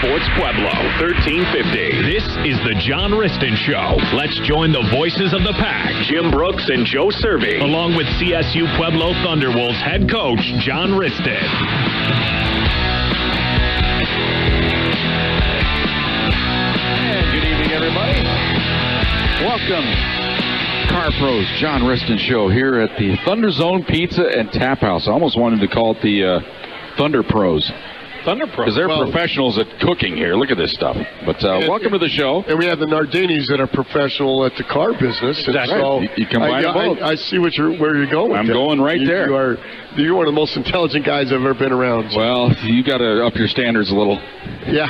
Sports Pueblo, 1350. This is the John Wristen Show. Let's join the voices of the pack, Jim Brooks and Joe Cervi, along with CSU Pueblo Thunderwolves head coach, John Wristen. And good evening, everybody. Welcome. Car Pros, John Wristen Show here at the Thunder Zone Pizza and Tap House. I almost wanted to call it the Thunder Pros. Thunder Pros. Because they're professionals at cooking here. Look at this stuff. But welcome to the show. And we have the Nardinis that are professional at the car business. Exactly. So you combine them both. I see where you're going with I'm going right there. You're one of the most intelligent guys I've ever been around. So. Well, you got to up your standards a little. Yeah.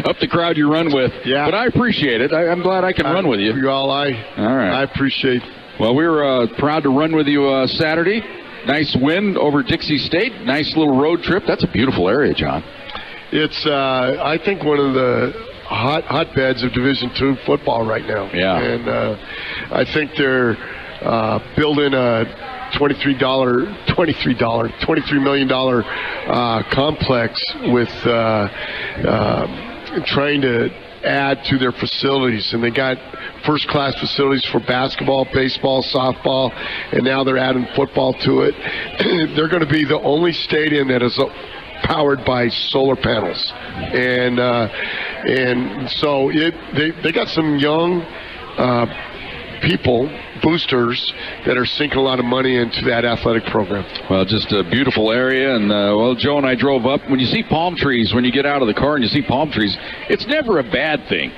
Up the crowd you run with. Yeah. But I appreciate it. I'm glad I can run with you. All right. I appreciate. Well, we were proud to run with you Saturday. Nice win over Dixie State. Nice little road trip. That's a beautiful area, John. It's, I think, one of the hotbeds of Division II football right now. Yeah. And I think they're building a $23 million complex with trying to add to their facilities, and they got first-class facilities for basketball, baseball, softball, and now they're adding football to it. They're going to be the only stadium that is powered by solar panels, and so they got some young people, boosters, that are sinking a lot of money into that athletic program. Well, just a beautiful area, and Joe and I drove up. When you see palm trees, when you get out of the car and you see palm trees, it's never a bad thing.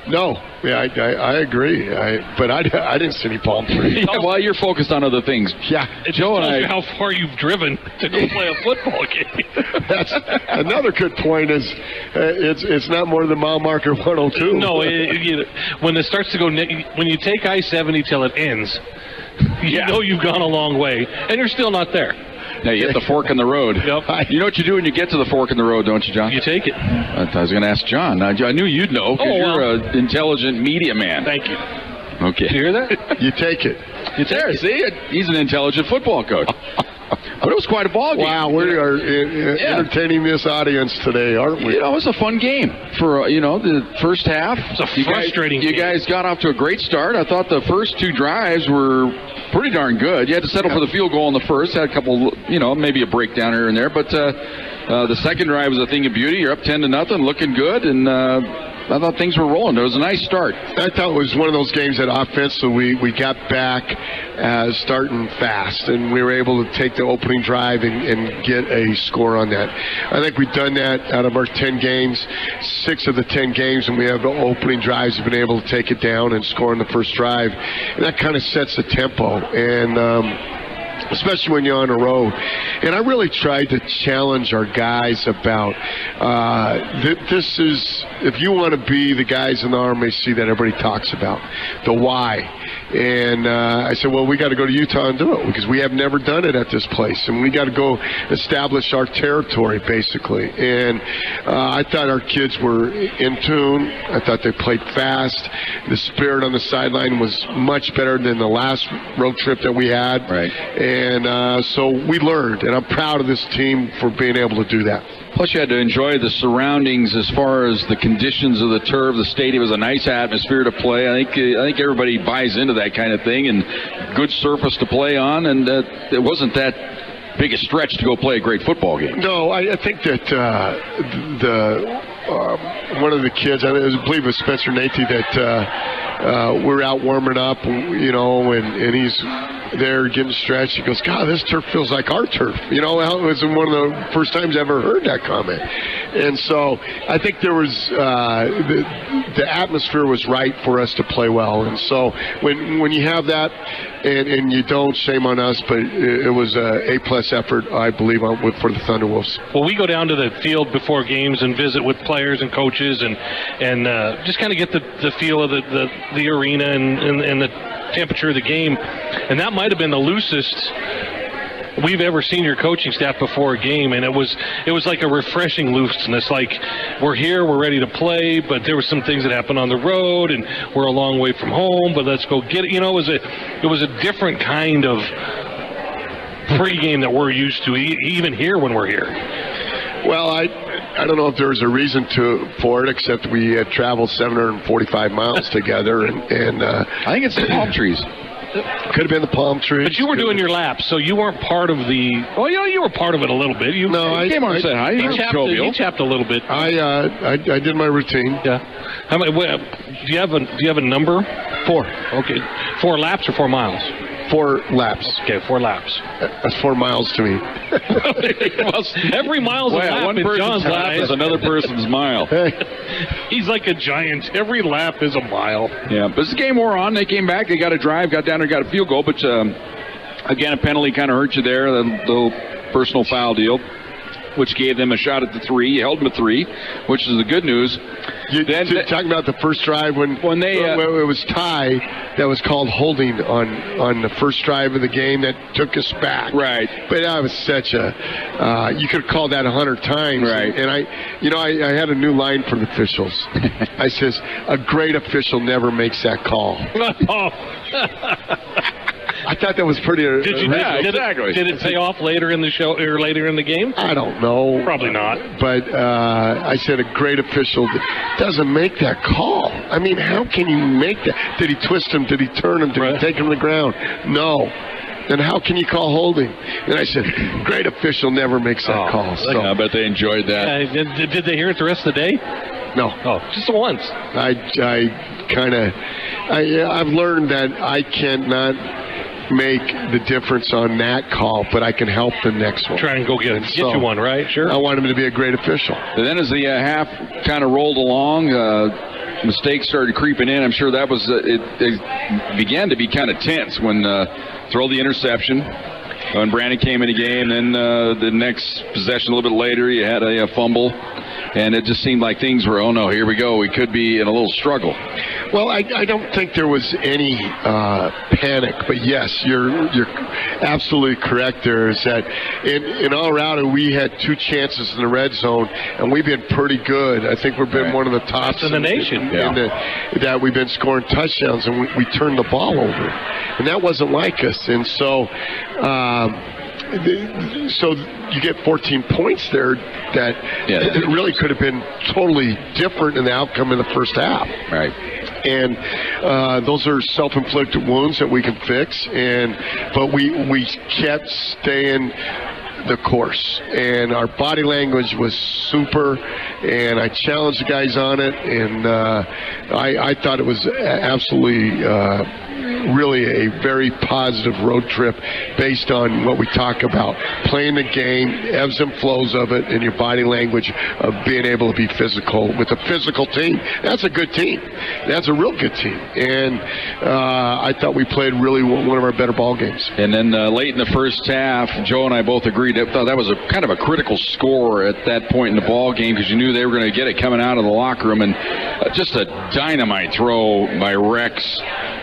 No, yeah, I agree. But I didn't see any palm trees. Yeah, well, you're focused on other things. Yeah, Joe and I. How far you've driven to go play a football game? That's another good point. Is it's not more than mile marker 102. No, when it starts to go, when you take I-70 till it ends, you know you've gone a long way, and you're still not there. Now you hit the fork in the road. Yep. You know what you do when you get to the fork in the road, don't you, John? You take it. I was going to ask John. I knew you'd know because you're an intelligent media man. Thank you. Okay. Did you hear that? You take it. See, he's an intelligent football coach. But it was quite a ball game. Wow, we are entertaining this audience today, aren't we? It was a fun game for the first half. It's a frustrating game. You guys got off to a great start. I thought the first two drives were pretty darn good. You had to settle for the field goal in the first. Had a couple, maybe a breakdown here and there. But the second drive was a thing of beauty. You're up 10-0, looking good, and I thought things were rolling. It was a nice start. I thought it was one of those games that offensively we got back starting fast, and we were able to take the opening drive and get a score on that. I think we've done that out of our 10 games. 6 of the 10 games when we have the opening drives have been able to take it down and score on the first drive. And that kind of sets the tempo. And especially when you're on the road. And I really tried to challenge our guys about this is, if you want to be the guys in the RMAC that everybody talks about, the why. And I said, well, we got to go to Utah and do it because we have never done it at this place. And we got to go establish our territory, basically. And I thought our kids were in tune. I thought they played fast. The spirit on the sideline was much better than the last road trip that we had. Right. And so we learned, and I'm proud of this team for being able to do that. Plus, you had to enjoy the surroundings as far as the conditions of the turf. The stadium was a nice atmosphere to play. I think everybody buys into that kind of thing, and good surface to play on, and it wasn't that big a stretch to go play a great football game. No, I think that one of the kids, I believe it was Spencer Nathy, that we're out warming up, and he's there getting stretched. He goes, God, this turf feels like our turf. It was one of the first times I ever heard that comment. And so I think there was the atmosphere was right for us to play well. And so when you have that, and you don't, shame on us, but it was a A+ effort, I believe, for the Thunderwolves. Well, we go down to the field before games and visit with players and coaches and just kind of get the feel of the arena and the temperature of the game. And that might have been the loosest we've ever seen your coaching staff before a game, and it was like a refreshing looseness. Like, we're here, we're ready to play, but there were some things that happened on the road, and we're a long way from home, but let's go get it. It was a different kind of pregame that we're used to, even here when we're here. Well, I don't know if there was a reason for it, except we had traveled 745 miles together, and I think it's the palm trees. Could have been the palm trees. But you were doing your laps, so you weren't part of the. Well, you were part of it a little bit. I came on and said hi. You chapped a little bit. I did my routine. Yeah. How many? Do you have a number? 4. Okay. 4 laps or 4 miles? 4 laps. Okay, 4 laps. That's 4 miles to me. Every mile's a lap. One person's John's lap eyes. is another person's mile. He's like a giant. Every lap is a mile. Yeah, but as the game wore on, they came back. They got a drive, got down there, got a field goal. But again, a penalty kind of hurt you there. The little personal foul deal, which gave them a shot at the 3. You held them at 3, which is the good news. Talking about the first drive when it was Ty, that was called holding on the first drive of the game that took us back. Right. But that was such a you could have called that 100 times. Right. And I had a new line for the officials. I says, a great official never makes that call. I thought that was pretty. Did it pay off later in the show or later in the game? I don't know. Probably not. But I said a great official doesn't make that call. I mean, how can you make that? Did he twist him? Did he turn him? Did he take him to the ground? No. Then how can you call holding? And I said, great official never makes that call. So. I bet they enjoyed that. Did they hear it the rest of the day? No. Oh, just once. I've learned that I cannot make the difference on that call, but I can help the next one. Try and go get you one, right? Sure. I want him to be a great official. But then as the half kind of rolled along, mistakes started creeping in. I'm sure that was it began to be kind of tense when throw the interception. When Brandon came in the game, then the next possession a little bit later, you had a fumble. And it just seemed like things were, oh no, here we go. We could be in a little struggle. Well, I don't think there was any panic, but yes, you're absolutely correct. There is that in Colorado we had 2 chances in the red zone, and we've been pretty good. I think we've been one of the tops in the nation. That we've been scoring touchdowns, and we turned the ball over, and that wasn't like us. And so. So you get 14 points there that it really could have been totally different in the outcome in the first half. Right. And those are self-inflicted wounds that we can fix. But we kept staying the course, and our body language was super, and I challenged the guys on it, and I thought it was absolutely really a very positive road trip based on what we talk about, playing the game, ebbs and flows of it, and your body language of being able to be physical with a physical team. That's a good team. That's a real good team. And I thought we played really one of our better ball games. And then late in the first half, Joe and I both agreed that that was a kind of a critical score at that point in the ball game because you knew they were going to get it coming out of the locker room. And just a dynamite throw by Rex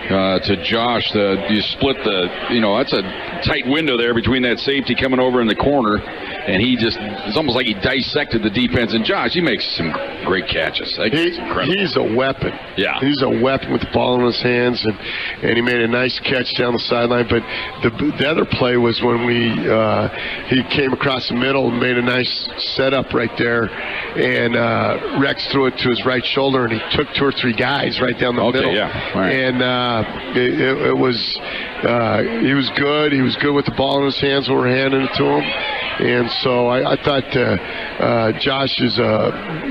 to Josh. You split that's a tight window there between that safety coming over in the corner, and it's almost like he dissected the defense. And Josh, he makes some great catches. He's a weapon. Yeah, he's a weapon with the ball in his hands, and he made a nice catch down the sideline. But the other play was when he came across the middle and made a nice setup right there, and Rex threw it to his right shoulder, and he took 2 or 3 guys right down the middle. Yeah, right. And it was he was good. He was good with the ball in his hands when we were handing it to him. And so I thought Josh is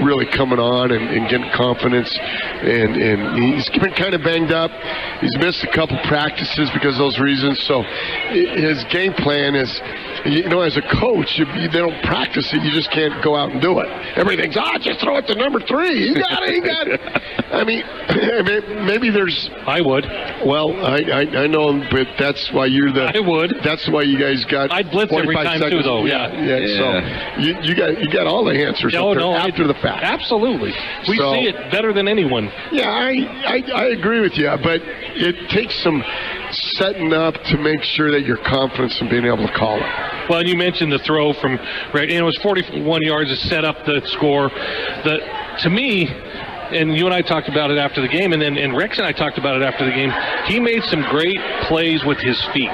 really coming on and getting confidence. And he's been kind of banged up. He's missed a couple practices because of those reasons. So his game plan is, as a coach, they don't practice it. You just can't go out and do it. Everything's, just throw it to number 3. He got it. I mean, maybe there's... I would. Well, I know, but that's why you're the... I would. That's why you guys got... I'd blitz every time, seconds. too, though. Yeah. So you got all the answers after the fact. Absolutely. We see it better than anyone. Yeah, I agree with you, but it takes some setting up to make sure that you're confident in being able to call it. Well, you mentioned the throw from it was 41 yards to set up the score. To me, and you and I talked about it after the game, and Rex and I talked about it after the game, he made some great plays with his feet.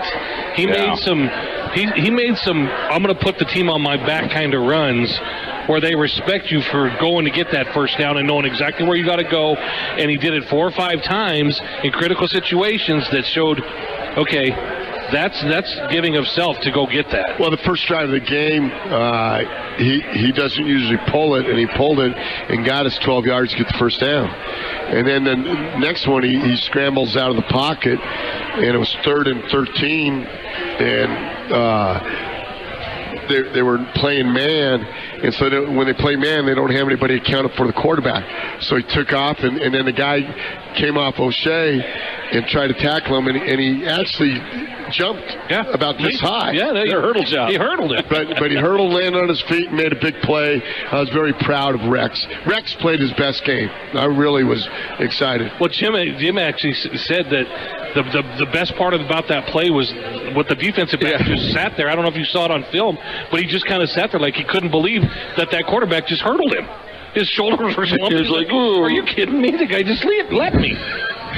He made some I'm going to put the team on my back kind of runs where they respect you for going to get that first down and knowing exactly where you got to go. And he did it 4 or 5 times in critical situations that showed, okay, that's giving of self to go get that. Well, the first drive of the game, he doesn't usually pull it, and he pulled it and got us 12 yards to get the first down. And then the next one, he scrambles out of the pocket, and it was 3rd and 13, and they were playing man, and so when they play man, they don't have anybody accounted for the quarterback. So he took off, and then the guy came off O'Shea and tried to tackle him, and he actually jumped about this high. Yeah, the hurdle job. He hurdled it. But he hurdled, landed on his feet, and made a big play. I was very proud of Rex. Rex played his best game. I really was excited. Well, Jim actually said that the best part about that play was what the defensive back just sat there. I don't know if you saw it on film, but he just kind of sat there like he couldn't believe that quarterback just hurdled him. His shoulders were slumping. He was like, "Are you kidding me? The guy just let me."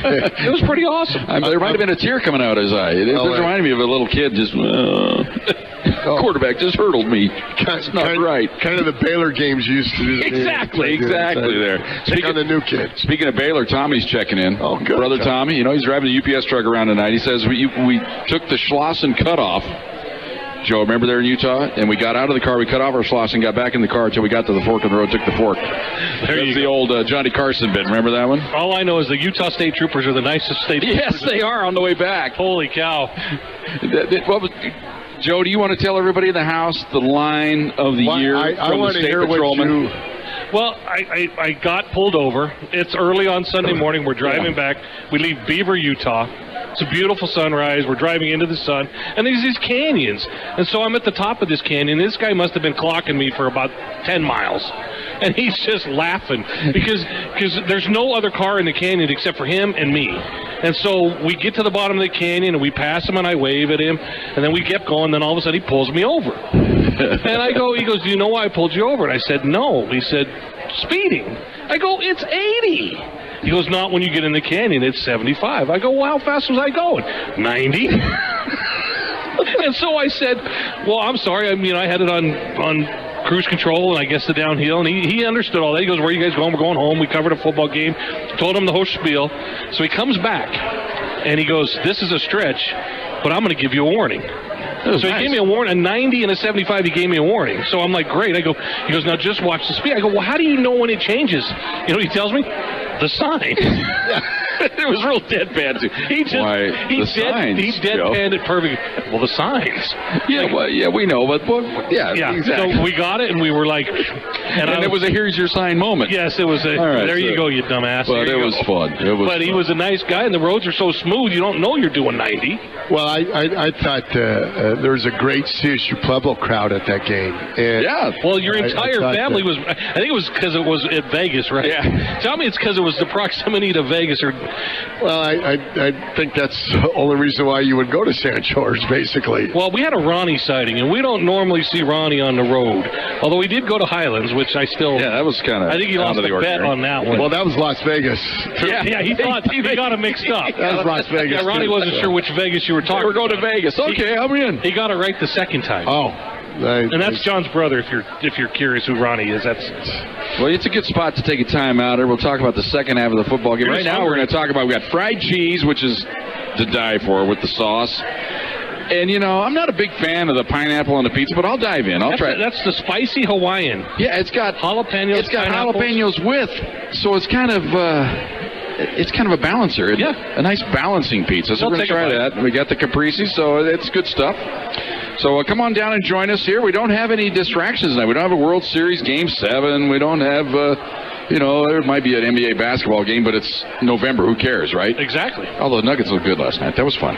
It was pretty awesome. There might have been a tear coming out of his eye. It reminded me of a little kid just, quarterback just hurdled me. That's not right. Kind of the Baylor games used to do. Exactly there. Speaking of the new kid. Speaking of Baylor, Tommy's checking in. Oh, good. Brother Tommy, he's driving the UPS truck around tonight. He says, we took the Schlossen cutoff. Joe, remember there in Utah? And we got out of the car, we cut off our Schlossen, got back in the car until we got to the fork in the road, took the fork. That's the old Johnny Carson bit. Remember that one? All I know is the Utah State Troopers are the nicest state troopers. Yes, they are on the way back. Holy cow. Joe, do you want to tell everybody in the house the line of the year from the state patrolman? Well, I got pulled over. It's early on Sunday morning. We're driving back. We leave Beaver, Utah. It's a beautiful sunrise. We're driving into the sun. And there's these canyons. And so I'm at the top of this canyon. This guy must have been clocking me for about 10 miles. And he's just laughing because there's no other car in the canyon except for him and me. And so we get to the bottom of the canyon, and we pass him, and I wave at him. And then we kept going. Then all of a sudden he pulls me over. And he goes, "Do you know why I pulled you over?" And I said, "No." He said, "Speeding." I go, "It's 80. He goes, "Not when you get in the canyon, it's 75. I go, "Well, how fast was I going?" 90. And so I said, "Well, I'm sorry. I had it on cruise control, and I guess the downhill." And he understood all that. He goes, "Where are you guys going?" "We're going home." We covered a football game. Told him the whole spiel. So he comes back, and he goes, "This is a stretch, but I'm going to give you a warning." So he gave me a warning, a 90 and a 75, he gave me a warning. So I'm like, great. He goes, "Now just watch the speed." I go, "Well, how do you know when it changes?" You know what he tells me? The sign. It was real deadpan, too. He deadpanned it perfectly. Well, the signs. Yeah, we know, but exactly. So we got it, and we were like... And it was a here's your sign moment. Yes, it was a, right, there you go, you dumbass. But it was fun. He was a nice guy, and the roads are so smooth, you don't know you're doing 90. Well, I thought there was a great CSU Pueblo crowd at that game. And well, your entire family was... I think it was because it was at Vegas, right? Yeah. Tell me it's because it was the proximity to Vegas. Well, I think that's the only reason why you would go to San George, basically. Well, we had a Ronnie sighting, and we don't normally see Ronnie on the road. Although we did go to Highlands, which I still... Yeah, that was kind of... I think he lost the bet on that one. Well, that was Las Vegas. Yeah, he thought he got it mixed up. That was Las Vegas. Yeah, Ronnie wasn't sure which Vegas you were talking about. We're going to Vegas. Okay, I'm in. He got it right the second time. Oh. And that's John's brother, if you're curious who Ronnie is. Well, it's a good spot to take a time out. We'll talk about the second half of the football game. Right now, we're going to talk about, we got fried cheese, which is to die for with the sauce. And, I'm not a big fan of the pineapple on the pizza, but I'll dive in. I'll try. That's the spicy Hawaiian. Yeah, it's got jalapenos. It's got jalapenos with, so it's kind of a balancer. Yeah. A nice balancing pizza. So we're going to try that. We got the caprese, so it's good stuff. So come on down and join us here. We don't have any distractions tonight. We don't have a World Series Game 7. We don't have, there might be an NBA basketball game, but it's November. Who cares, right? Exactly. Although the Nuggets looked good last night. That was fun.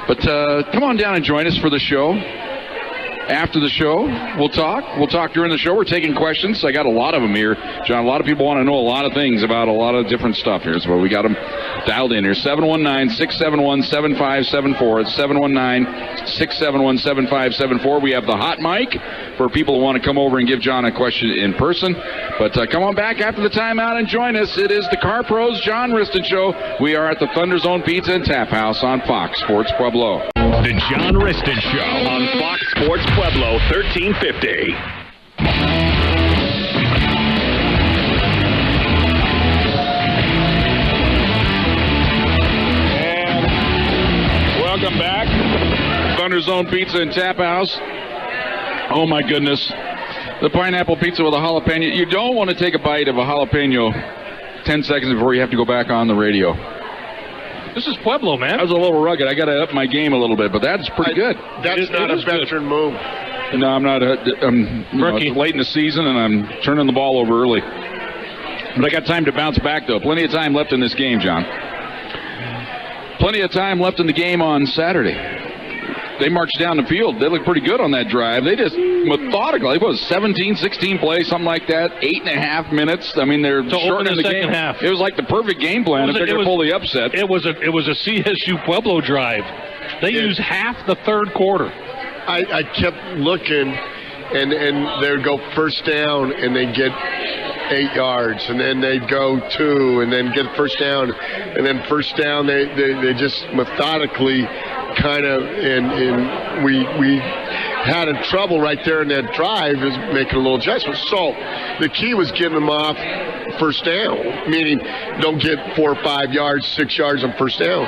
But come on down and join us for the show. After the show, we'll talk. We'll talk during the show. We're taking questions. I got a lot of them here, John. A lot of people want to know a lot of things about a lot of different stuff here. So we got them dialed in here. 719-671-7574. It's 719-671-7574. We have the hot mic for people who want to come over and give John a question in person. But come on back after the timeout and join us. It is the Car Pros John Wristen Show. We are at the Thunder Zone Pizza and Tap House on Fox Sports Pueblo. The John Wristen Show on Fox Sports Pueblo 1350. Winner's Own Pizza and Tap House. Oh, my goodness. The pineapple pizza with a jalapeno. You don't want to take a bite of a jalapeno 10 seconds before you have to go back on the radio. This is Pueblo, man. That was a little rugged. I got to up my game a little bit, but that's pretty good. That's not a veteran move. No, I'm not. It's late in the season, and I'm turning the ball over early. But I got time to bounce back, though. Plenty of time left in this game, John. Plenty of time left in the game on Saturday. They marched down the field. They looked pretty good on that drive. They just methodically, it was 17, 16 plays, something like that, 8.5 minutes. I mean, they're shortening the game. Half. It was like the perfect game plan if they're going to pull the upset. It was a CSU Pueblo drive. They used half the third quarter. I kept looking, and they'd go first down, and they'd get 8 yards, and then they'd go 2, and then get first down, and then first down, they just methodically kind of, and we had a trouble right there in that drive is making a little adjustment. So the key was getting them off first down, meaning don't get 4 or 5 yards, 6 yards on first down.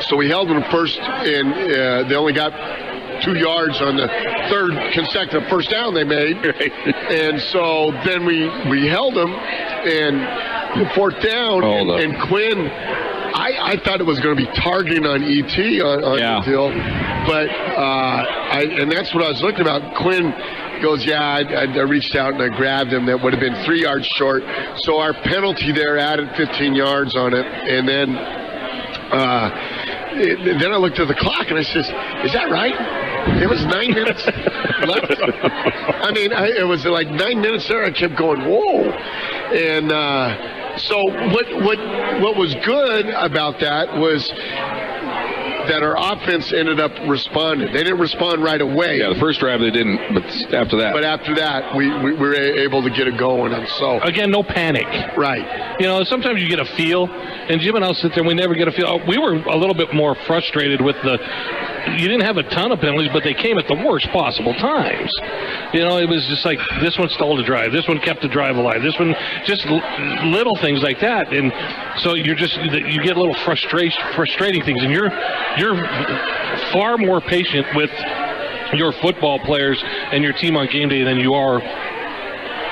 So we held them first, and they only got 2 yards on the third consecutive first down they made. And so then we held them, and fourth down, and Quinn, I thought it was going to be targeting on E.T. on the deal, but and that's what I was looking about. Quinn goes, I reached out and I grabbed him. That would have been 3 yards short. So our penalty there added 15 yards on it, and then I looked at the clock and I says, "Is that right? It was 9 minutes left." I mean, it was like 9 minutes there. I kept going, whoa, and. So what was good about that was that our offense ended up responding. They didn't respond right away. Yeah, the first drive they didn't, but after that. But after that, we were able to get it going. And so again, no panic. Right. You know, sometimes you get a feel, and Jim and I'll sit there and we never get a feel. We were a little bit more frustrated with you didn't have a ton of penalties, but they came at the worst possible times. You know, it was just like this one stole the drive, this one kept the drive alive, this one just little things like that, and so you get a little frustrating things, and you're far more patient with your football players and your team on game day than you are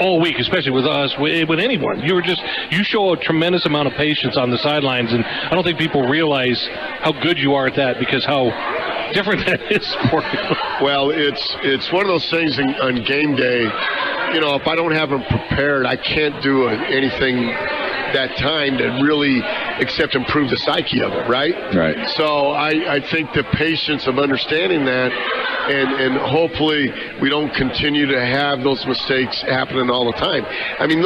all week, especially with us, with anyone. You show a tremendous amount of patience on the sidelines, and I don't think people realize how good you are at that because how different that is for you. Well, it's one of those things on game day, you know, if I don't have them prepared, I can't do anything that time to really except improve the psyche of it, right? Right. So I think the patience of understanding that, and hopefully we don't continue to have those mistakes happening all the time. I mean,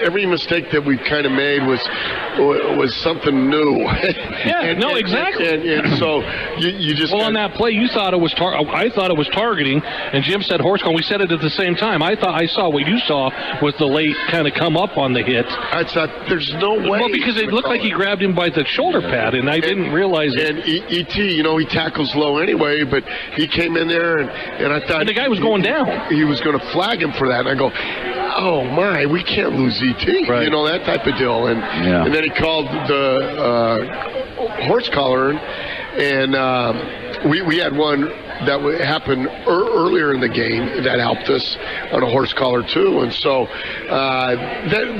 every mistake that we've kind of made was something new. Yeah, exactly. And so you just on that play, you thought it was I thought it was targeting, and Jim said horse call. We said it at the same time. I thought I saw what you saw was the late kind of come up on the hit. I thought there's no way. Well, because it looked like he grabbed him by the shoulder pad, and I didn't realize it. And E.T., you know, he tackles low anyway, but he came in there, and I thought... And the guy was going down. He was going to flag him for that, and I go, oh, my, we can't lose E.T., right. You know, that type of deal. And then he called the horse collar, and we had one that happened earlier in the game that helped us on a horse collar too, and so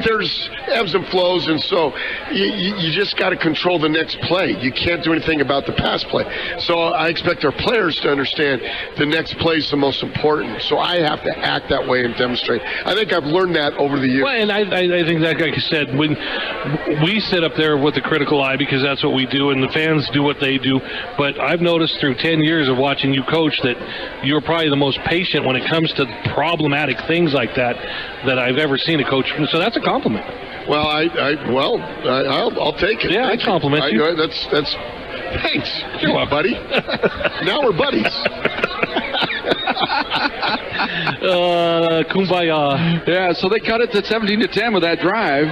there's ebbs and flows, and so you just got to control the next play. You can't do anything about the pass play. So I expect our players to understand the next play is the most important. So I have to act that way and demonstrate. I think I've learned that over the years. Well, and I think that, like I said, when we sit up there with the critical eye because that's what we do, and the fans do what they do. But I've noticed through 10 years of watching you coach that you're probably the most patient when it comes to problematic things like that I've ever seen a coach. So that's a compliment. Well, I'll take it. Yeah, I compliment you. That's thanks. You're welcome, buddy. Now we're buddies. Kumbaya. Yeah, so they cut it to 17-10 with that drive.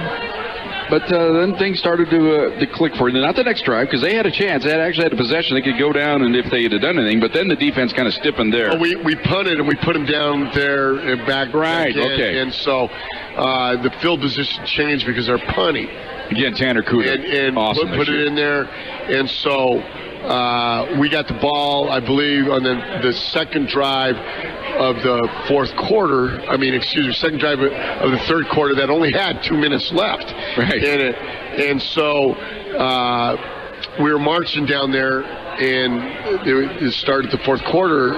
But then things started to click for you. Not the next drive, because they had a chance. They actually had a possession. They could go down, and if they had done anything. But then the defense kind of stiffened there. Well, we punted, and we put them down there and back. Right, okay. And so the field position changed because they're punting. Again, Tanner Kuda. And awesome put it in there. And so we got the ball, I believe, on the second drive of the second drive of the third quarter that only had 2 minutes left in it. And so we were marching down there, and it started the fourth quarter.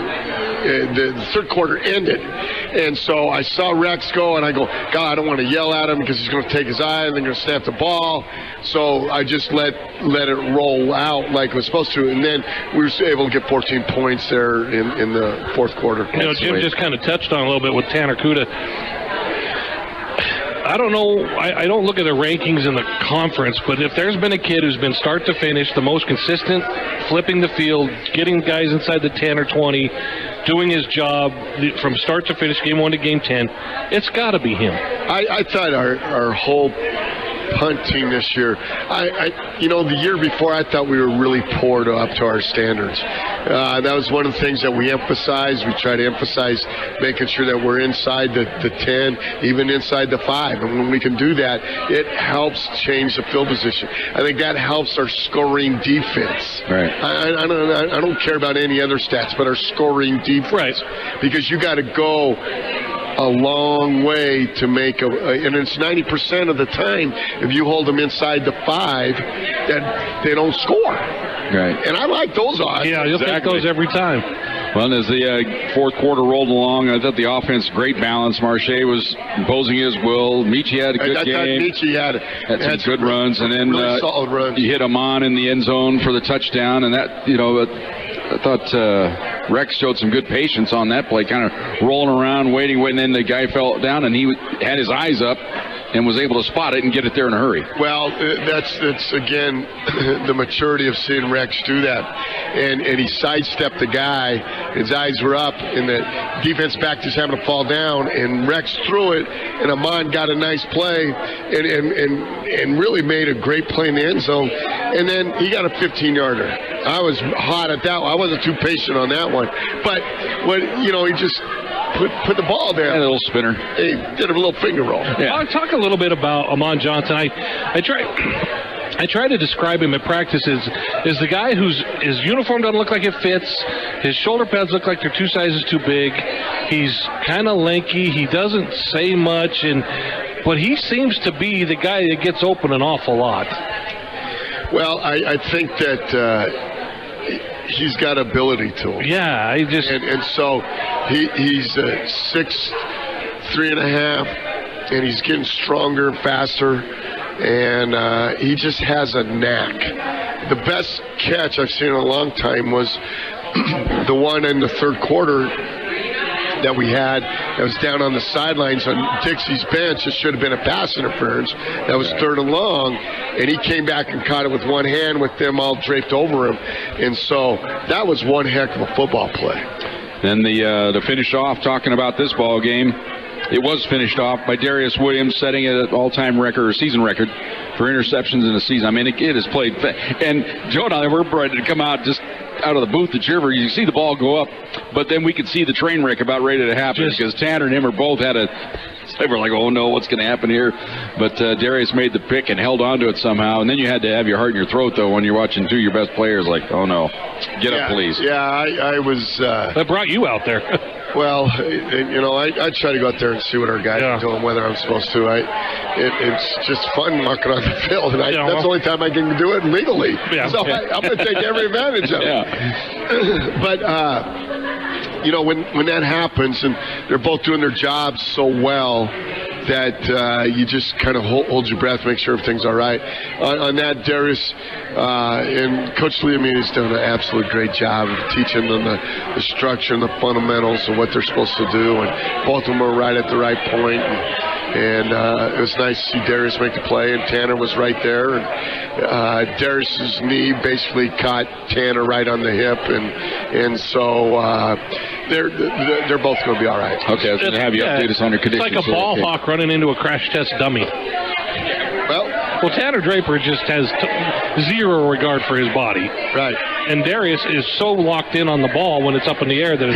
The third quarter ended. And so I saw Rex go, and I go, God, I don't want to yell at him because he's going to take his eye and they're going to snap the ball. So I just let it roll out like it was supposed to. And then we were able to get 14 points there in the fourth quarter. You know, Jim just kind of touched on a little bit with Tanner Kuda. I don't know. I don't look at the rankings in the conference, but if there's been a kid who's been start to finish the most consistent, flipping the field, getting guys inside the 10 or 20, doing his job from start to finish, game 1 to game 10, it's got to be him. I thought our whole punt team this year, the year before I thought we were really poor up to our standards. That was one of the things that we emphasized. We try to emphasize making sure that we're inside the 10, even inside the 5. And when we can do that, it helps change the field position. I think that helps our scoring defense. Right. I don't care about any other stats, but our scoring defense. Right. Because you got to go a long way to make and it's 90% of the time if you hold them inside the 5 that they don't score. Right. And I like those odds. Yeah, you'll take those every time. Well, as the fourth quarter rolled along, I thought the offense, great balance. Marche was imposing his will. Michi had a good game. I thought Michi had some good runs. And then really solid runs. He hit Amon in the end zone for the touchdown. And that, I thought Rex showed some good patience on that play, kind of rolling around, waiting, and then the guy fell down, and he had his eyes up and was able to spot it and get it there in a hurry. Well, that's again, the maturity of seeing Rex do that. And he sidestepped the guy. His eyes were up, and the defense back just happened to fall down, and Rex threw it, and Amon got a nice play and really made a great play in the end zone. And then he got a 15-yarder. I was hot at that one. I wasn't too patient on that one. But, he just put the ball there. And a little spinner. He did a little finger roll. Yeah. I'll talk a little bit about Amon Johnson. I try to describe him at practice as the guy his uniform doesn't look like it fits. His shoulder pads look like they're 2 sizes too big. He's kind of lanky. He doesn't say much, but he seems to be the guy that gets open an awful lot. Well, I think that he's got ability to him. Yeah, and so he's 6'3.5", and he's getting stronger and faster, and he just has a knack. The best catch I've seen in a long time was the one in the third quarter that we had that was down on the sidelines on Dixie's bench. It should have been a pass interference. That was third and long, and he came back and caught it with one hand with them all draped over him. And so that was one heck of a football play. Then to finish off, talking about this ball game, it was finished off by Darius Williams setting an all-time record or season record for interceptions in a season. I mean, it has played. And Joe and I were ready to come out just out of the booth at Cervi. You see the ball go up, but then we could see the train wreck about ready to happen because Tanner and him are both they were like, oh no, what's going to happen here? But Darius made the pick and held on to it somehow. And then you had to have your heart in your throat, though, when you're watching 2 of your best players like, oh no, get up, please. Yeah, I was. That brought you out there. Well, I try to go out there and see what our guys are doing, whether I'm supposed to. It's just fun walking on the field, and that's the only time I can do it legally. Yeah. So I'm going to take every advantage of it. But when that happens, and they're both doing their jobs so well that you just kind of hold your breath, make sure everything's all right. On that, Darius and Coach Lee, has done an absolute great job of teaching them the structure and the fundamentals of what they're supposed to do, and both of them are right at the right point. And it was nice to see Darius make the play, and Tanner was right there. And Darius's knee basically caught Tanner right on the hip, and so they're both going to be all right. Okay, I was going to have you update us on your conditions. It's like a ball hawk running into a crash test dummy. Well, Well, Tanner Draper just has zero regard for his body. Right. And Darius is so locked in on the ball when it's up in the air that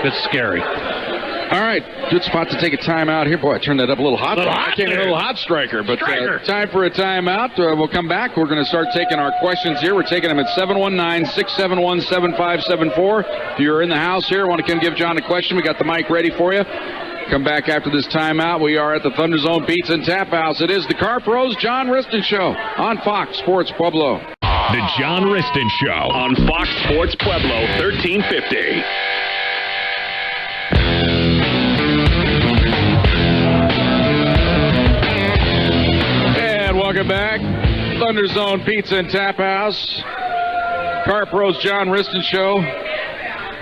it's scary. All right, good spot to take a timeout here. Boy, I turned that up a little hot. I came in a little hot striker, but time for a timeout. We'll come back. We're going to start taking our questions here. We're taking them at 719-671-7574. If you're in the house here, want to come give John a question, we got the mic ready for you. Come back after this timeout. We are at the Thunder Zone Pizza and Tap House. It is the Car Pros John Wristen Show on Fox Sports Pueblo. The John Wristen Show on Fox Sports Pueblo 1350. Welcome back. Thunder Zone Pizza and Tap House. Car Pros John Wristen Show.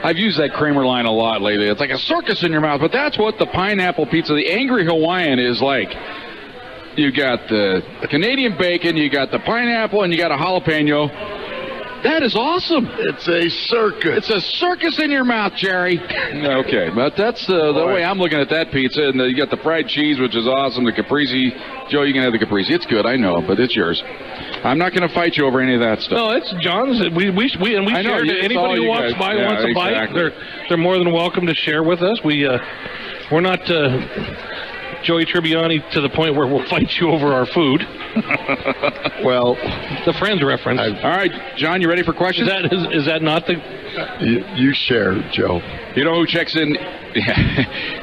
I've used that Kramer line a lot lately. It's like a circus in your mouth, but that's what the pineapple pizza, the Angry Hawaiian, is like. You got the Canadian bacon, you got the pineapple, and you got a jalapeno. That is awesome. It's a circus. It's a circus in your mouth, Jerry. Okay, but that's the way I'm looking at that pizza. And you got the fried cheese, which is awesome. The caprese. Joe, you can have the caprese. It's good, I know, but it's yours. I'm not going to fight you over any of that stuff. No, it's John's. We share it. Anybody who walks by wants a bite, they're more than welcome to share with us. We're not Joey Tribbiani to the point where we'll fight you over our food. Well, the Friends reference. All right, John, you ready for questions? Is that not the? You share, Joe. You know who checks in?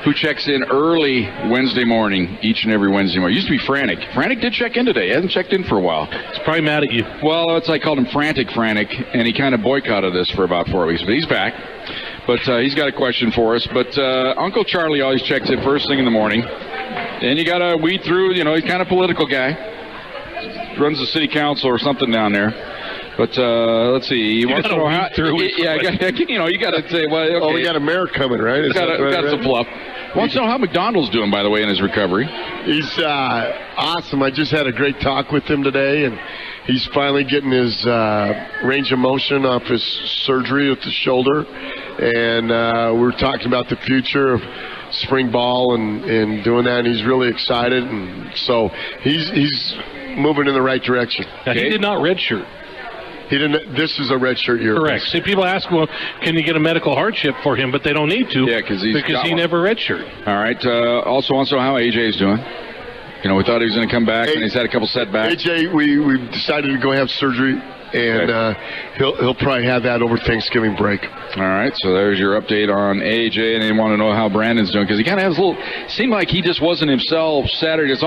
Who checks in early Wednesday morning, each and every Wednesday morning? Used to be Frantic. Frantic did check in today. He hasn't checked in for a while. He's probably mad at you. Well, I called him Frantic, and he kind of boycotted this for about 4 weeks, but he's back. But he's got a question for us. But Uncle Charlie always checks in first thing in the morning. And you got to weed through, he's kind of a political guy. Runs the city council or something down there. But let's see. He wants to know how. You got to say, well, okay. Oh, we got a mayor coming, right? Got some fluff. Wants to know how McDonald's doing, by the way, in his recovery. He's awesome. I just had a great talk with him today, and he's finally getting his range of motion off his surgery with the shoulder. And we're talking about the future of spring ball and doing that, and he's really excited. And so he's moving in the right direction. Now, he did not redshirt. He didn't. This is a redshirt year. Correct. See, people ask, well, can you get a medical hardship for him? But they don't need to. Yeah, because he never redshirt. All right. Also, wants to know how AJ's doing. We thought he was going to come back, and he's had a couple setbacks. AJ, we decided to go have surgery, and he'll probably have that over Thanksgiving break. All right, so there's your update on AJ, and they want to know how Brandon's doing, because he kind of has seemed like he just wasn't himself Saturday. It's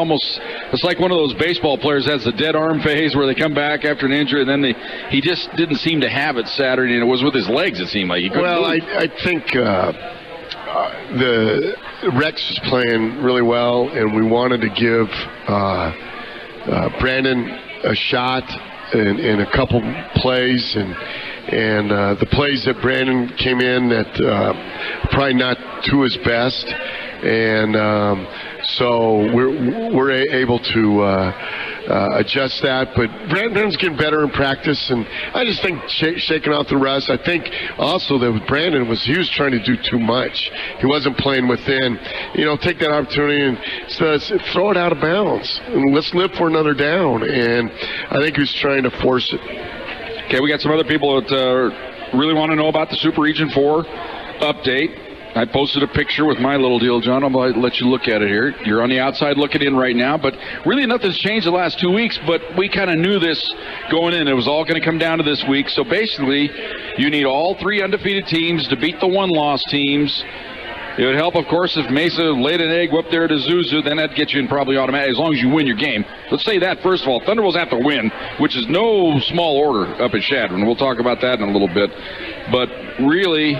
like one of those baseball players has the dead arm phase where they come back after an injury, and then he just didn't seem to have it Saturday, and it was with his legs, it seemed like. He couldn't move. I think the Rex is playing really well, and we wanted to give Brandon a shot in a couple plays, and the plays that Brandon came in that probably not to his best, and so we're able to adjust that. But Brandon's getting better in practice, and I just think shaking off the rust. I think also that with Brandon he was trying to do too much. He wasn't playing within. Take that opportunity and throw it out of bounds, and let's live for another down. And I think he was trying to force it. Okay, we got some other people that really want to know about the Super Region 4 update. I posted a picture with my little deal, John. I'll let you look at it here. You're on the outside looking in right now, but really nothing's changed the last 2 weeks, but we kind of knew this going in. It was all going to come down to this week. So basically, you need all 3 undefeated teams to beat the 1-loss teams. It would help, of course, if Mesa laid an egg up there to Zuzu, then that'd get you in probably automatic, as long as you win your game. Let's say that, first of all. Thunderbolts have to win, which is no small order up at Shadron. We'll talk about that in a little bit. But really,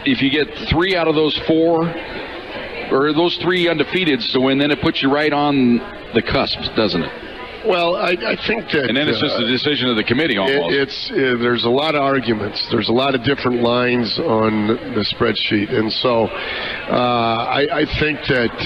if you get 3 out of those 4, or those 3 undefeateds to win, then it puts you right on the cusp, doesn't it? Well, I think that... And then it's just a decision of the committee almost. There's a lot of arguments. There's a lot of different lines on the spreadsheet. And so I think that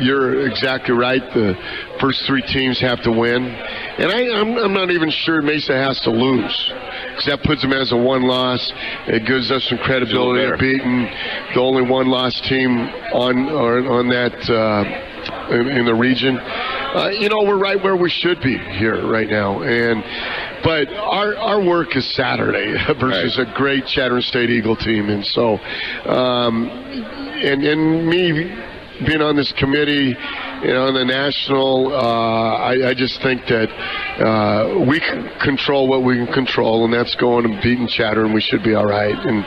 you're exactly right. The first 3 teams have to win. And I'm not even sure Mesa has to lose, because that puts them as a 1-loss. It gives us some credibility of beating the only 1-loss team on that in the region. we're right where we should be here right now. But our work is Saturday versus a great Chatham State Eagle team. And so, and me being on this committee, on the national, I just think that we can control what we can control, and that's going and beating Chatham, and we should be all right. But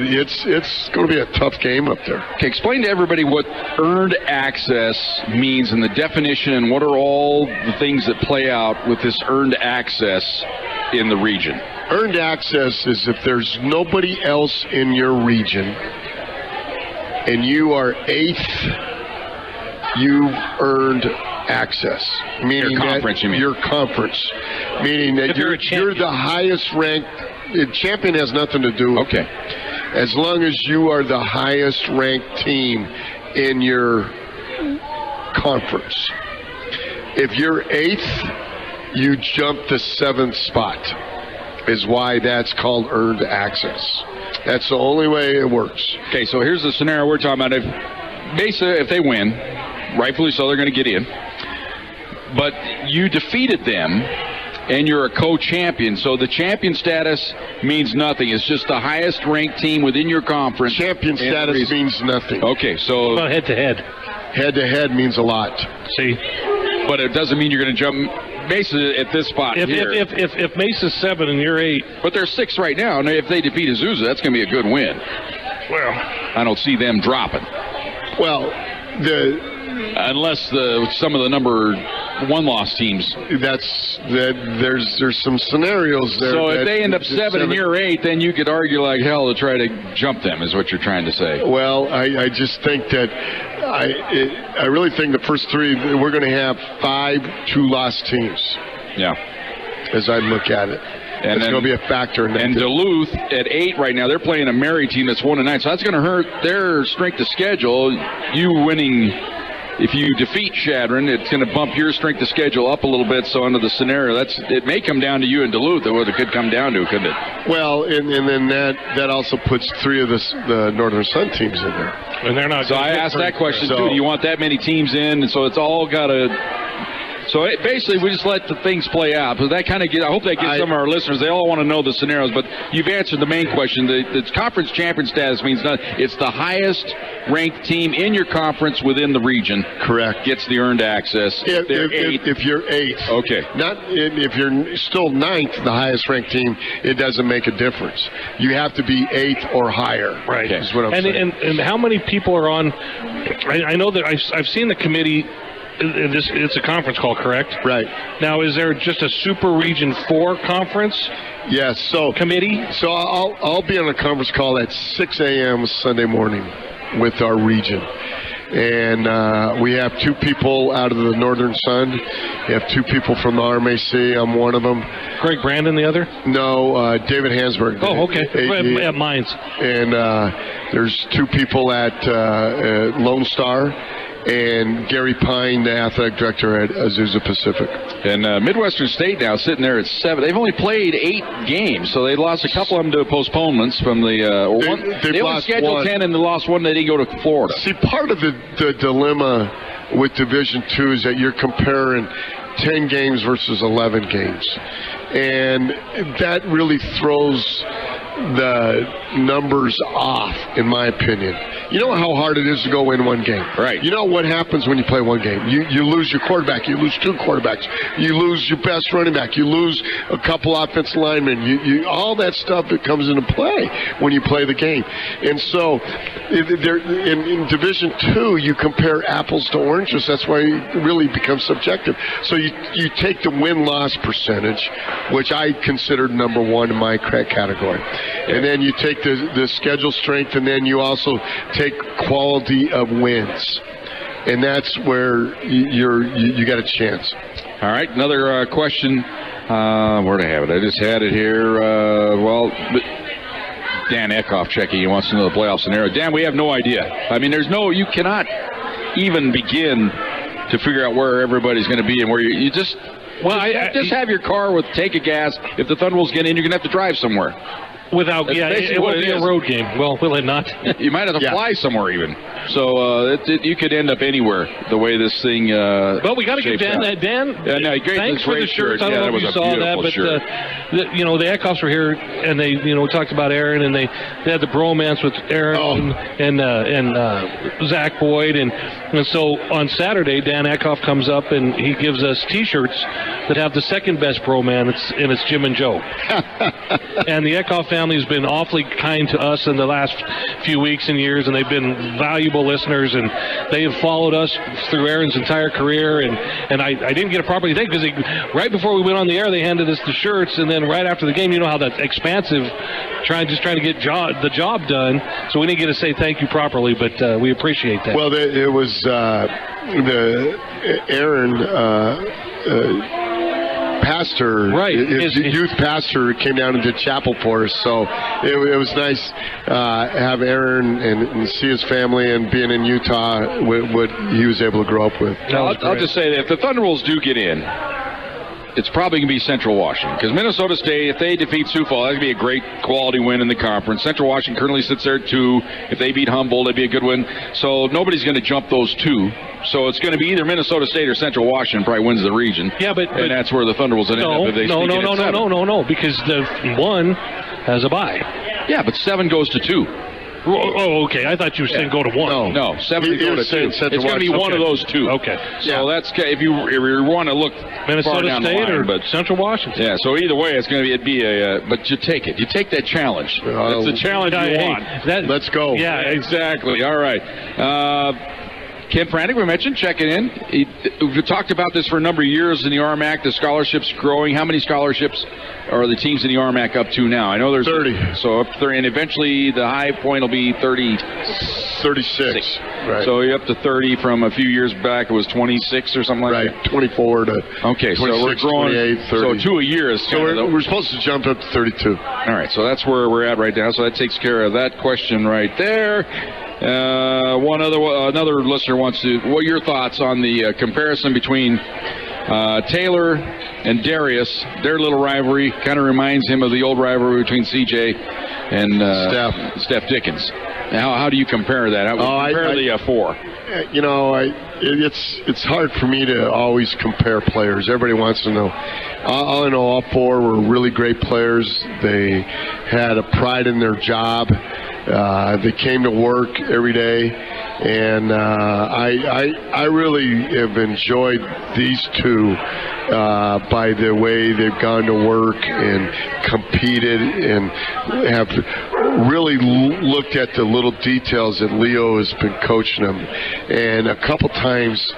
it's going to be a tough game up there. Okay, explain to everybody what earned access means and the definition, and what are all the things that play out with this earned access in the region. Earned access is if there's nobody else in your region and you are 8th, you've earned access. Meaning your conference, that you mean? Your conference. Meaning that you're the highest ranked. Champion has nothing to do with it. As long as you are the highest ranked team in your conference. If you're 8th, you jump the 7th spot. Is why that's called earned access. That's the only way it works. Okay, so here's the scenario we're talking about. If Mesa, if they win, rightfully so, they're going to get in. But you defeated them, and you're a co-champion. So the champion status means nothing. It's just the highest ranked team within your conference. Champion status means nothing. Okay, so well, head-to-head. Head-to-head means a lot. See? But it doesn't mean you're going to jump Mesa at this spot here. If Mesa's 7 and you're 8. But they're 6 right now, and if they defeat Azusa, that's going to be a good win. Well, I don't see them dropping. Well, unless some of the number 1 loss teams. There's some scenarios there. So if they end up 7 and you're 8, then you could argue like hell to try to jump them, is what you're trying to say. Well, I just think that I really think the first 3 we're going to have 5 2-loss teams. Yeah, as I look at it. And it's going to be a factor in that. And Duluth at 8 right now, they're playing a Mary team that's 1-9, so that's going to hurt their strength of schedule. You winning, if you defeat Chadron, it's going to bump your strength of schedule up a little bit. So under the scenario, it may come down to you in Duluth. What it could come down to, couldn't it? Well, and then that also puts 3 of the Northern Sun teams in there. And they're not. So I asked that question too. Do you want that many teams in? And so it's all got to. So basically, we just let the things play out. But that kind of I hope that gets some of our listeners. They all want to know the scenarios. But you've answered the main question. The conference champion status means nothing. It's the highest ranked team in your conference within the region. Correct. Gets the earned access. If you're 8th. Okay. Not if you're still 9th, the highest ranked team. It doesn't make a difference. You have to be 8th or higher. Right. Is what I'm saying. And how many people are on? I know that I've seen the committee. It's a conference call, correct? Right. Now, is there just a Super Region 4 conference? Yes. So committee. So I'll be on a conference call at 6 a.m. Sunday morning with our region, and we have 2 people out of the Northern Sun. We have 2 people from the RMAC. I'm one of them. Greg Brandon, the other? No, David Hansberg. Oh, okay. At Mines. And there's 2 people at Lone Star. And Gary Pine, the athletic director at Azusa Pacific. And Midwestern State now sitting there at 7. They've only played 8 games, so they lost a couple of them to postponements from the. They only scheduled 10 and they lost 1. They didn't go to Florida. See, part of the dilemma with Division II is that you're comparing 10 games versus 11 games, and that really throws the numbers off, in my opinion. You know how hard it is to go win 1 game. Right. You know what happens when you play 1 game. You lose your quarterback. You lose 2 quarterbacks. You lose your best running back. You lose a couple offensive linemen. You all that stuff that comes into play when you play the game. And so in Division II, you compare apples to oranges. That's why it really becomes subjective. So you take the win-loss percentage, which I consider number 1 in my category. And then you take the schedule strength, and then you also take quality of wins. And that's where you got a chance. All right, another question. Where'd I have it? I just had it here. Dan Eckhoff checking. He wants to know the playoff scenario. Dan, we have no idea. I mean, you cannot even begin to figure out where everybody's going to be and where you just. Well, just have your car with take a gas. If the Thunderbolts get in, you're going to have to drive somewhere. Without, it won't be a road game. Well, will it not? You might have to fly somewhere even. So you could end up anywhere the way this thing. Well, we got to give Dan. Thanks for the shirts. I don't know if you saw that, but the Eckhoffs were here and they talked about Aaron and they had the bromance with Aaron and Zach Boyd and so on Saturday Dan Eckhoff comes up and he gives us T-shirts that have the second best bromance and it's Jim and Joe. And the Eckhoff family has been awfully kind to us in the last few weeks and years, and they've been valuable listeners, and they have followed us through Aaron's entire career. And I didn't get a properly thank because right before we went on the air, they handed us the shirts, and then right after the game, you know how that's expansive, trying to get the job done. So we didn't get to say thank you properly, but we appreciate that. Well, it was Aaron. Pastor, right? His youth pastor came down and did chapel for us, so it was nice have Aaron and see his family and being in Utah, what he was able to grow up with. I'll just say that if the Thunderwolves do get in, it's probably going to be Central Washington because Minnesota State, if they defeat Sioux Falls, that's going to be a great quality win in the conference. Central Washington currently sits there at 2. If they beat Humboldt, it'd be a good win. So nobody's going to jump those 2. So it's going to be either Minnesota State or Central Washington probably wins the region. Yeah, but that's where the Thunderwolves end up if they sneak in at 7. No, because the 1 has a bye. Yeah, but 7 goes to 2. Oh, okay. I thought you were saying go to 1. No, 7 go to 2. It's going to be one of those 2. Okay. So that's if you want to look Minnesota down State the line, or Central Washington. Yeah. So either way, it'd be a. But you take it. You take that challenge. That's the challenge you want. Let's go. Yeah, exactly. All right. Ken Frantic, we mentioned, checking in. We've talked about this for a number of years in the RMAC, the scholarships growing. How many scholarships are the teams in the RMAC up to now? I know there's 30. So up 30, and eventually the high point will be 36. Right. So you're up to 30 from a few years back. It was 26 or something like that. Right, 24 to 26, so we're growing. 28, 30. So 2 a year is. So we're supposed to jump up to 32. All right, so that's where we're at right now. So that takes care of that question right there. Another listener wants to. What are your thoughts on the comparison between Taylor and Darius? Their little rivalry kind of reminds him of the old rivalry between CJ and Steph Dickens. How do you compare that? How would you compare the 4? It's hard for me to always compare players. Everybody wants to know. I know all 4 were really great players. They had a pride in their job. They came to work every day, and I really have enjoyed these 2 by the way they've gone to work and competed and have really looked at the little details that Leo has been coaching them. And a couple times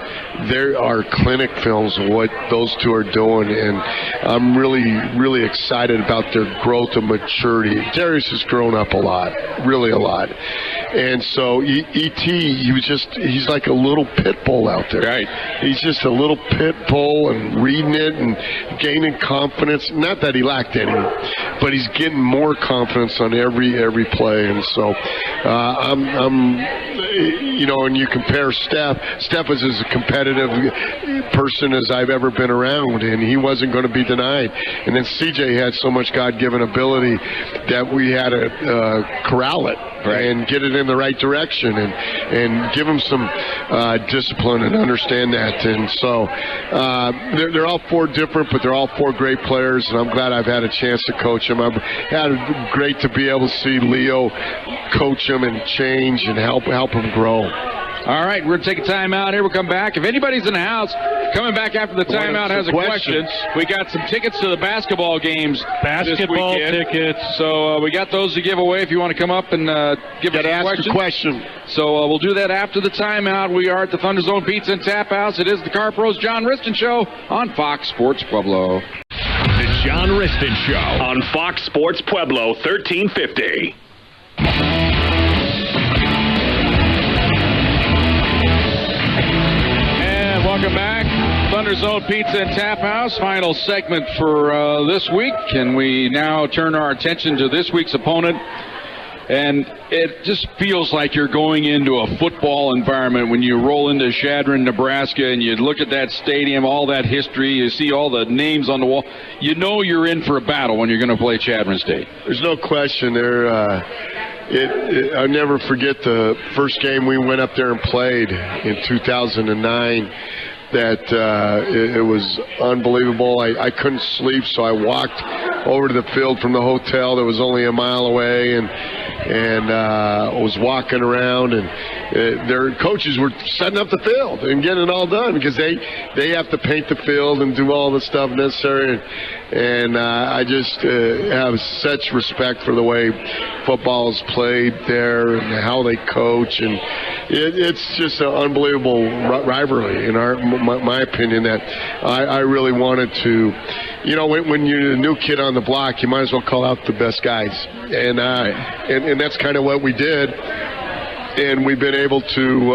there are clinic films of what those 2 are doing, and I'm really, really excited about their growth and maturity. Darius has grown up a lot, really a lot. And so E.T., he's like a little pit bull out there. Right. He's just a little pit bull and reading it and gaining confidence. Not that he lacked any, but he's getting more confidence on every play. And so and you compare Steph. Steph was as a competitive person as I've ever been around, and he wasn't going to be denied. And then CJ had so much God-given ability that we had to corral it. Right. And get it in the right direction and give them some discipline and understand that. And so they're all 4 different, but they're all 4 great players, and I'm glad I've had a chance to coach them. I've had great to be able to see Leo coach them and change and help them grow. All right, we're going to take a timeout here. We'll come back. If anybody's in the house coming back after the timeout has a question, we got some tickets to the basketball games Basketball this weekend. Tickets. So we got those to give away if you want to come up and give us a question. So we'll do that after the timeout. We are at the Thunder Zone Pizza and Tap House. It is the Car Pros John Wristen Show on Fox Sports Pueblo. The John Wristen Show on Fox Sports Pueblo 1350. Welcome back. Thunder Zone Pizza and Tap House. Final segment for this week. And we now turn our attention to this week's opponent And it just feels like you're going into a football environment when you roll into Chadron, Nebraska, and you look at that stadium, all that history, you see all the names on the wall. You know you're in for a battle when you're going to play Chadron State. There's no question there. I'll never forget the first game we went up there and played in 2009. It was unbelievable. I couldn't sleep, so I walked over to the field from the hotel that was only a mile away, and was walking around, and their coaches were setting up the field and getting it all done because they have to paint the field and do all the stuff necessary. And I just have such respect for the way football is played there and how they coach, and it's just an unbelievable rivalry in my opinion that I really wanted to. You know, when you're a new kid on the block, you might as well call out the best guys, and that's kind of what we did, and we've been able to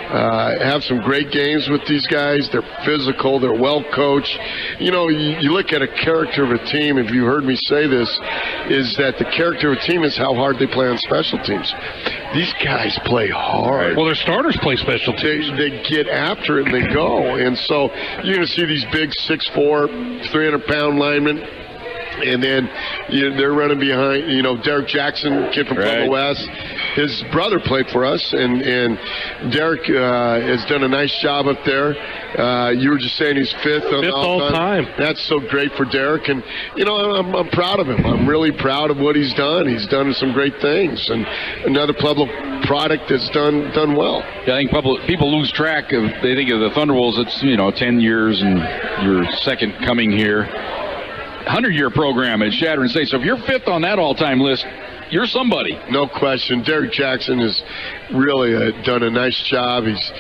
have some great games with these guys. They're physical, they're well coached. You know, you look at a character of a team, if you heard me say this, is that the character of a team is how hard they play on special teams. These guys play hard. Well, their starters play special teams. They get after it and they go. And so you're going to see these big 6'4", 300-pound linemen. And then they're running behind, Derek Jackson, kid from Pueblo West. His brother played for us, and Derek has done a nice job up there. You were just saying he's fifth all time. That's so great for Derek, and I'm proud of him. I'm really proud of what he's done. He's done some great things, and another Pueblo product that's done well. Yeah, I think people lose track of. They think of the Thunderwolves. It's 10 years and your second coming here. 100-year program at Chadron State. So if you're fifth on that all-time list, you're somebody. No question. Derek Jackson has really done a nice job. He's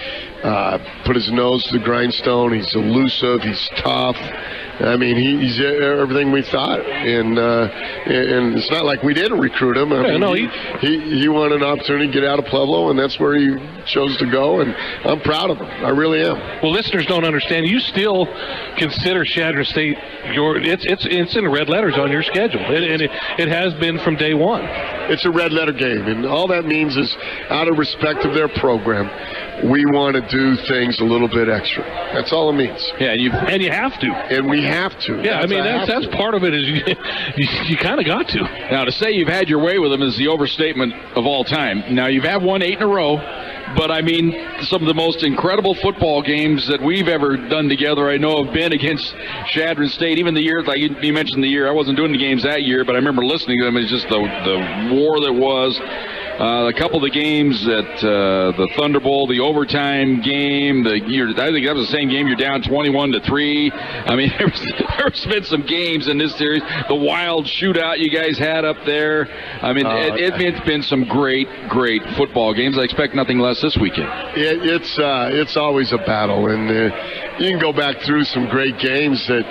put his nose to the grindstone. He's elusive. He's tough. I mean, he's everything we thought, and it's not like we didn't recruit him. He wanted an opportunity to get out of Pueblo, and that's where he chose to go, and I'm proud of him. I really am. Well, listeners don't understand. You still consider Chadron State it's in red letters on your schedule, and it has been from day one. It's a red letter game, and all that means is, out of respect of their program, we want to do things a little bit extra. That's all it means. Yeah, and you have to. And we have to. Yeah, that's part of it. Is you kind of got to. Now, to say you've had your way with them is the overstatement of all time. Now, you've had won 8 in a row, but I mean, some of the most incredible football games that we've ever done together, I know, have been against Chadron State. Even the year, like you mentioned the year, I wasn't doing the games that year, but I remember listening to them. It's just the war that was. A couple of the games at the Thunder Bowl, the overtime game, I think that was the same game. You're down 21-3. I mean, there's been some games in this series. The wild shootout you guys had up there. I mean, it's been some great football games. I expect nothing less this weekend. It's always a battle, and you can go back through some great games that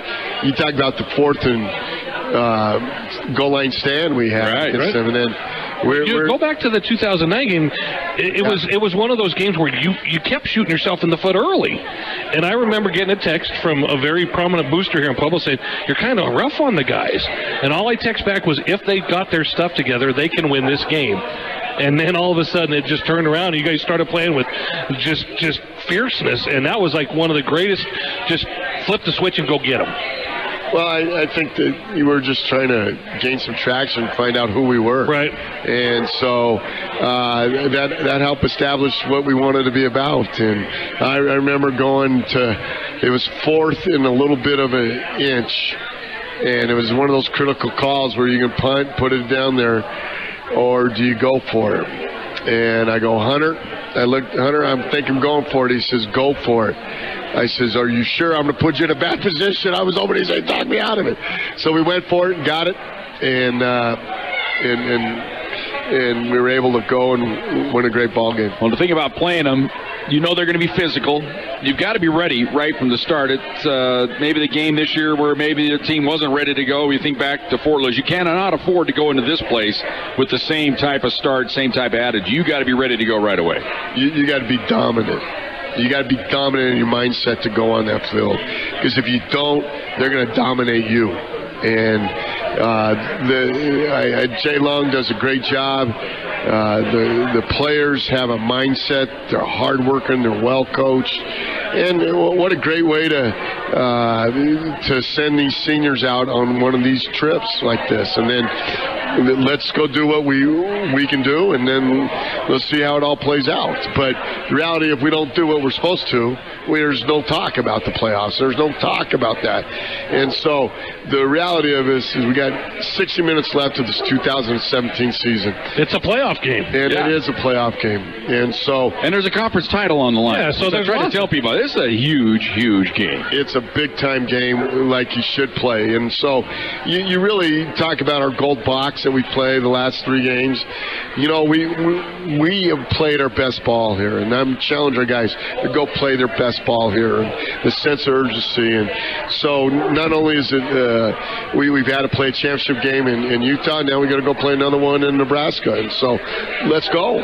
you talk about the fourth and goal line stand we had against them, and then. Go back to the 2009 game. It was one of those games where you kept shooting yourself in the foot early. And I remember getting a text from a very prominent booster here in Pueblo saying, "You're kind of rough on the guys." And all I text back was, if they got their stuff together, they can win this game. And then all of a sudden it just turned around and you guys started playing with just fierceness. And that was like one of the greatest, just flip the switch and go get them. Well, I think that you were just trying to gain some traction and find out who we were. Right. And so that helped establish what we wanted to be about. And I remember going to, it was fourth and a little bit of an inch. And it was one of those critical calls where you can punt, put it down there, or do you go for it? And I go, Hunter, I think I'm going for it. He says, go for it. I says, are you sure? I'm going to put you in a bad position. I was hoping he'd say, talk me out of it. So we went for it and got it, and we were able to go and win a great ball game. Well, the thing about playing them, you know they're going to be physical. You've got to be ready right from the start. It's maybe the game this year where maybe the team wasn't ready to go. You think back to Fort Lewis. You cannot afford to go into this place with the same type of start, same type of attitude. You got to be ready to go right away. You got to be dominant. You got to be dominant in your mindset to go on that field. Because if you don't, they're going to dominate you. And Jay Long does a great job. The players have a mindset. They're hardworking. They're well coached. And what a great way to send these seniors out on one of these trips like this. And then let's go do what we can do, and then let's see how it all plays out. But the reality, if we don't do what we're supposed to, there's no talk about the playoffs. There's no talk about that. And so the reality of this is we got 60 minutes left of this 2017 season. It's a playoff game. And it is a playoff game. And there's a conference title on the line. Yeah, so they're trying to tell people this is a huge, huge game. It's a big-time game like you should play. And so you really talk about our gold box that we played the last 3 games. You know, we have played our best ball here, and I'm challenging our guys to go play their best ball here, and the sense of urgency. And so not only is it we've had to play a championship game in Utah, now we got to go play another one in Nebraska. And so let's go.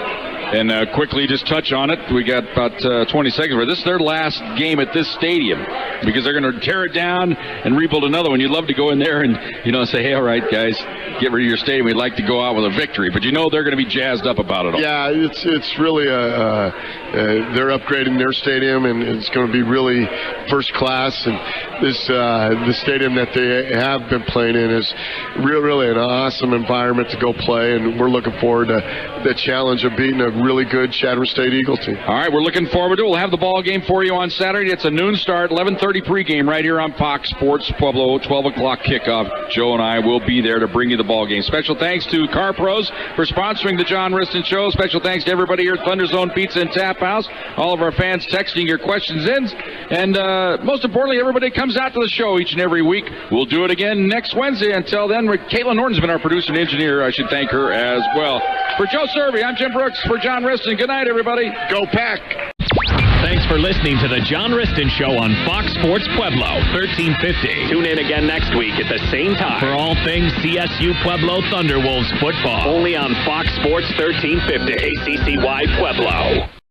And quickly just touch on it. We got about 20 seconds. This is their last game at this stadium because they're going to tear it down and rebuild another one. You'd love to go in there and, say, hey, all right, guys, get rid of your stadium. We'd like to go out with a victory. But they're going to be jazzed up about it all. Yeah, it's really they're upgrading their stadium, and it's going to be really first class. And the stadium that they have been playing in is really an awesome environment to go play, and we're looking forward to the challenge of beating a really good Chatham State Eagle team. All right, we're looking forward to it. We'll have the ball game for you on Saturday. It's a noon start, 11:30 pregame right here on Fox Sports Pueblo, 12 o'clock kickoff. Joe and I will be there to bring you the ball game. Special thanks to Car Pros for sponsoring the John Wristen Show. Special thanks to everybody here at Thunder Zone Pizza and Tap House. All of our fans texting your questions in. And most importantly, everybody comes out to the show each and every week. We'll do it again next Wednesday. Until then, Caitlin Norton's been our producer and engineer. I should thank her as well. For Joe Cervi, I'm Jim Brooks. For John Wristen, good night, everybody. Go Pack! Thanks for listening to the John Wristen Show on Fox Sports Pueblo, 1350. Tune in again next week at the same time for all things CSU Pueblo Thunderwolves football. Only on Fox Sports 1350, ACCY Pueblo.